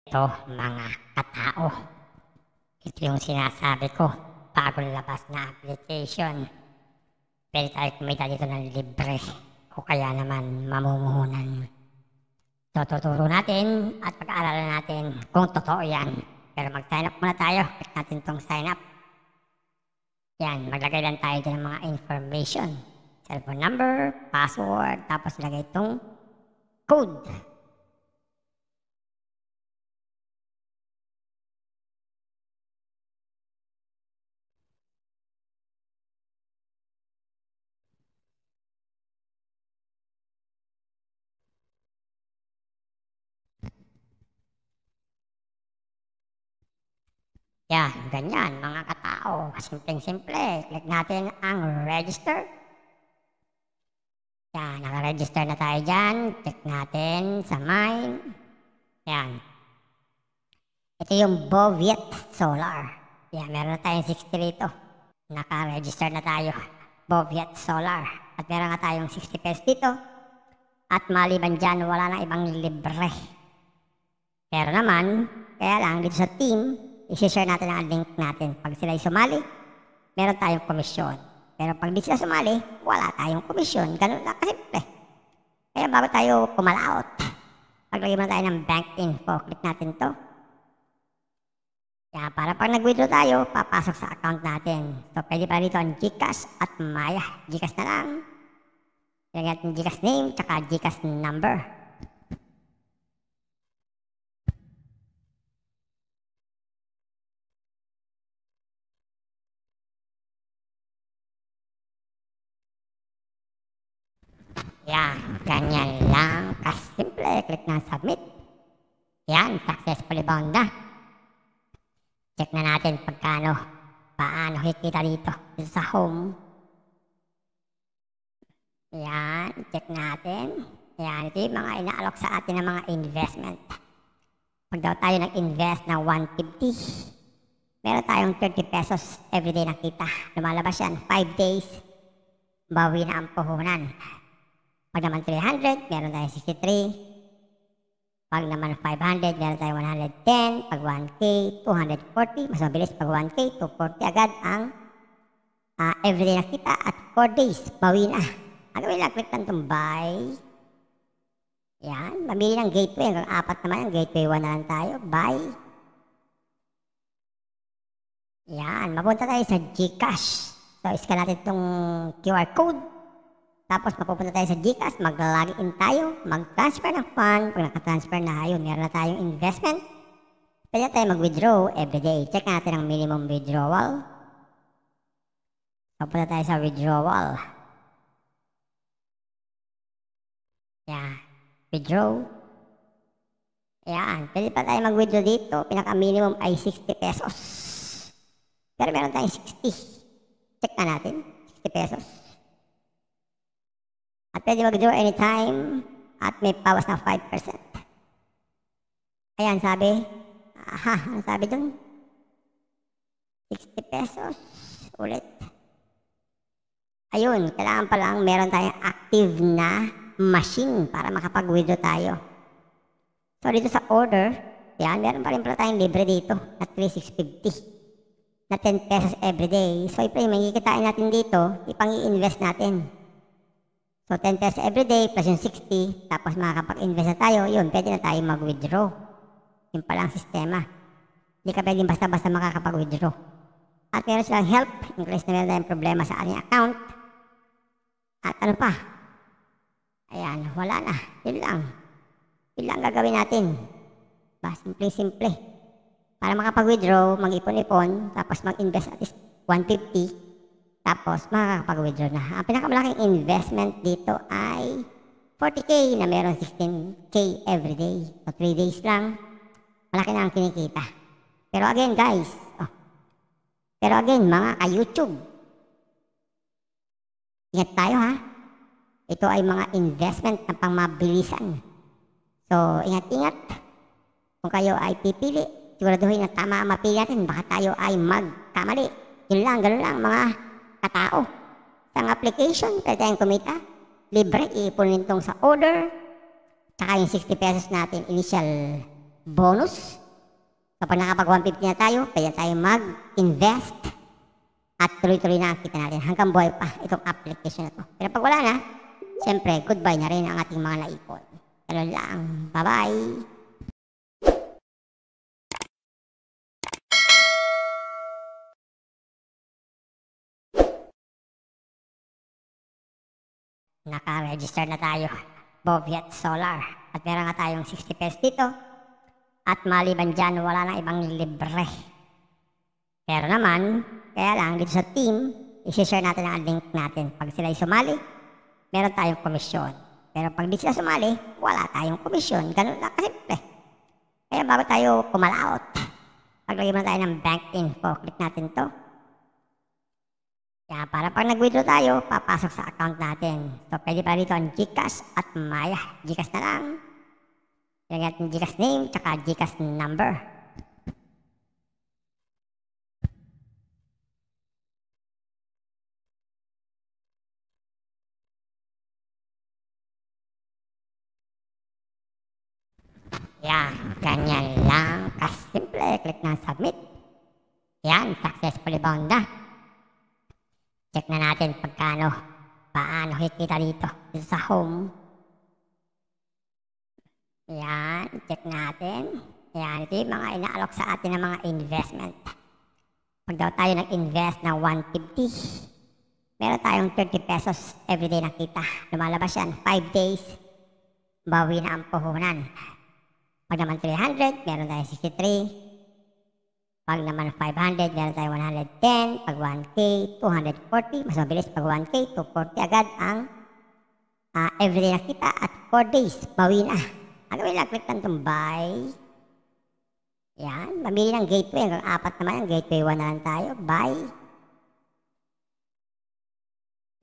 Ito, mga katao, ito yung sinasabi ko, bagong labas na application. Pwede tayo kumita dito ng libre o kaya naman mamumuhunan. So, tuturo natin at pag-aaralan natin kung totoo yan. Pero mag-sign up muna tayo. Click natin tong sign up. Yan, maglagay lang tayo dyan ng mga information. Cellphone number, password, tapos lagay itong code. Yan, ganyan mga katao. Simpleng-simple. Click natin ang register. Yan, naka-register na tayo dyan. Check natin sa mine. Yan. Ito yung Boviet Solar. Yan, meron na tayong 60 rito. Naka-register na tayo. Boviet Solar. At meron nga tayong 60 pesos dito. At maliban dyan, wala nang ibang libre. Pero naman, kaya lang dito sa team, i-share natin ang link natin. Pag sila sumali, meron tayong komisyon. Pero pag di sila sumali, wala tayong komisyon. Ganun lang kasimple. Kaya bago tayo pumalaot, paglagay muna tayo ng bank info. Click natin to. Kaya para pag nag-withdraw tayo, papasok sa account natin. So pwede pa dito ang GCash at Maya. GCash na lang. Ilagay natin GCash name, tsaka GCash number. Yan, ganyan lang kasimple. Click na submit. Yan, successfully bound na. Check na natin pagkano, paano kikita dito sa home. Yan, check natin. Yan, ito yung mga inaalok sa atin ng mga investment. Pag daw tayo nag-invest ng 150, meron tayong 30 pesos everyday na kita. Lumalabas yan, 5 days, bawi na ang puhunan. Pag naman 300, meron tayong 63. Pag naman 500, meron tayong 110. Pag 1K, 240. Mas mabilis pag 1K, 240 agad ang everyday na kita at 4 days, bawi na. Ang gawin lang, click lang itong buy. Yan, mamili ng gateway. Hanggang 4 naman yung gateway 1 na lang tayo. Buy. Yan, mapunta tayo sa GCash. So, scan natin itong QR code. Tapos mapupunta tayo sa GCash, mag-login tayo, mag-transfer ng fund. Pag naka-transfer na yun, meron na tayong investment. Pwede tayo mag-withdraw everyday. Check natin ang minimum withdrawal. Mapunta tayo sa withdrawal. Yan, withdraw. Yan, pwede pa tayo mag-withdraw dito. Pinaka-minimum ay 60 pesos. Pero meron tayong 60. Check na natin, 60 pesos. At pwede mag-withdraw anytime at may pawas na 5%. Ayan, sabi. Ang sabi dun? 60 pesos. Ulit. Ayun, kailangan pa lang meron tayong active na machine para makapag-withdraw tayo. So, dito sa order, yan, meron pa rin pala tayong libre dito na 3,650 na 10 pesos everyday. So, yung magikitain natin dito, ipang-i-invest natin. So, 10 pesos everyday plus yung 60, tapos makakapag-invest na tayo, yun, pwede na tayo mag-withdraw. Yun pala ang sistema. Hindi ka pwedeng basta-basta makakapag-withdraw. At meron silang help, in case na meron tayong problema sa ating account. At ano pa? Ayan, wala na. Yun lang. Yun lang gagawin natin. Simple-simple. Para makapag-withdraw, mag-ipon-ipon, tapos mag-invest at least 150. Tapos, makakapag-withdraw na. Ang pinakamalaking investment dito ay 40K na meron 16K everyday. So, 3 days lang. Malaki na ang kinikita. Pero again, guys. Mga ka-YouTube. Ingat tayo, ha? Ito ay mga investment na pangmabilisan. So, ingat-ingat. Kung kayo ay pipili, siguraduhin na tama ang mapili natin. Baka tayo ay magkamali. Yun lang, ganun lang, mga katao. Sa application, pwede tayong kumita. Libre, iipunin itong sa order. Tsaka yung 60 pesos natin, initial bonus. So pag nakapag 150 na tayo, pwede tayo mag-invest at tuloy-tuloy na ang kita natin hanggang buhay pa itong application na to. Pero pag wala na, siyempre, goodbye na rin ang ating mga naipon. Ganun lang. Bye-bye! Naka-register na tayo. Boviet Solar. At meron nga tayong 60 pesos dito. At maliban dyan, wala nang ibang libre. Pero naman, kaya lang dito sa team, isi-share natin ang link natin. Pag sila'y sumali, meron tayong komisyon. Pero pag di sila sumali, wala tayong komisyon. Ganun lang kasimple. Kaya bago tayo kumalaot, paglagay muna tayo ng bank info. Click natin to. Kaya para pag nag-withdraw tayo, papasok sa account natin. So pwede pa dito ang GCash at Maya. GCash na lang. Ilagay natin GCash name, tsaka GCash number. Yan, ganyan lang kasimple. Click na submit. Yan, successfully bound na. Check na natin pagkano, paano kikita dito sa home. Yan, check natin. Yan, ito yung mga inaalok sa atin ng mga investment. Pag daw tayo nag-invest ng 150, meron tayong 30 pesos everyday na kita. Lumalabas yan, 5 days, bawi na ang puhunan. Pag naman 300, meron tayong 63. Pag naman 500, meron tayong 110. Pag 1K, 240. Mas mabilis pag 1K, 240 agad ang everyday na kita at 4 days, bawi na. Ang gawin lang, click lang itong buy. Yan, mamili ng gateway. Hanggang 4 naman ang gateway 1 na lang tayo. Buy.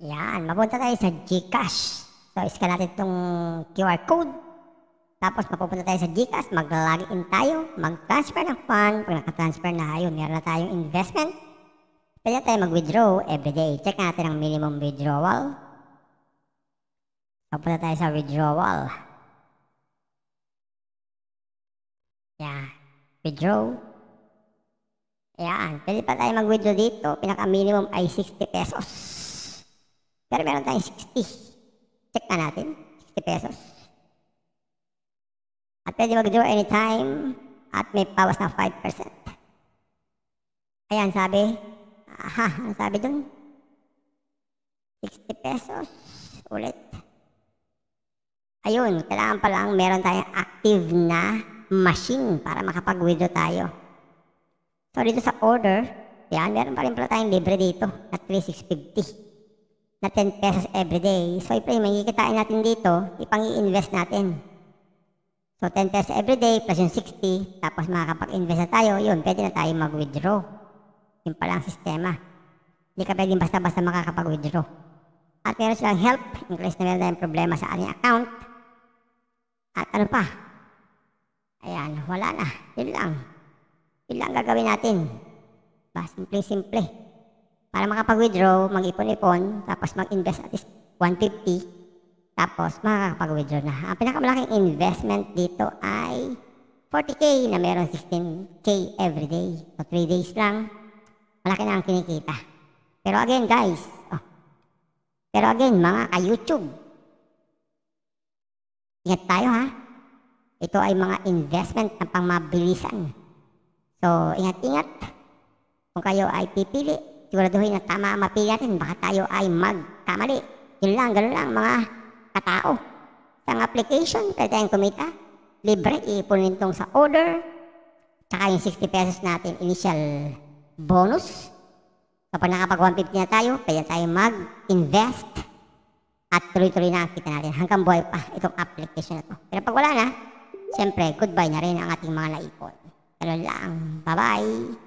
Yan, mapunta tayo sa GCash. So, scan natin itong QR code. Tapos mapupunta tayo sa GCash, mag-login tayo, mag-transfer ng fund. Pag naka-transfer na, yun, meron na tayong investment. Pwede tayo mag-withdraw everyday. Check natin ang minimum withdrawal. Mapunta tayo sa withdrawal. Yan, withdraw. Yan, pwede pa tayo mag-withdraw dito. Pinaka-minimum ay 60 pesos. Pero meron tayong 60. Check na natin, 60 pesos. At pwede mag-withdraw anytime at may bawas ng 5%. Ayan, sabi. Ano sabi dun? 60 pesos. Ulit. Ayun, kailangan pa lang meron tayong active na machine para makapag-withdraw tayo. So, dito sa order, yan, meron pa rin pala tayong libre dito na 3,650 na 10 pesos everyday. So, yung magkikitain natin dito, ipang-i-invest natin. So, 10 pesos everyday plus yung 60, tapos makakapag-invest na tayo, yun, pwede na tayo mag-withdraw. Yun pala ang sistema. Hindi ka pwedeng basta-basta makakapag-withdraw. At meron silang help, in case na meron tayong problema sa ating account. At ano pa? Ayan, wala na. Yun lang. Yun lang gagawin natin. Simple-simple. Para makapag-withdraw, mag-ipon-ipon, tapos mag-invest at least 150. Tapos, makakapag-withdraw na. Ang pinakamalaking investment dito ay 40K na meron 16K everyday. So, 3 days lang. Malaki na ang kinikita. Pero again, guys. Pero again, mga ka-YouTube. Ingat tayo, ha? Ito ay mga investment na pangmabilisan. So, ingat-ingat. Kung kayo ay pipili, siguraduhin na tama ang mapili natin. Baka tayo ay magkamali. Yun lang, ganun lang, mga katao. Sa application, pwede tayong kumita. Libre, iipunin itong sa order. Tsaka yung 60 pesos natin, initial bonus. So, pag nakapag 150 na tayo, pwede tayo mag-invest. At tuloy-tuloy na ang kita natin hanggang buhay pa itong application na to. Pero pag wala na, siyempre, goodbye na rin ang ating mga naipon. Ganun lang. Bye-bye!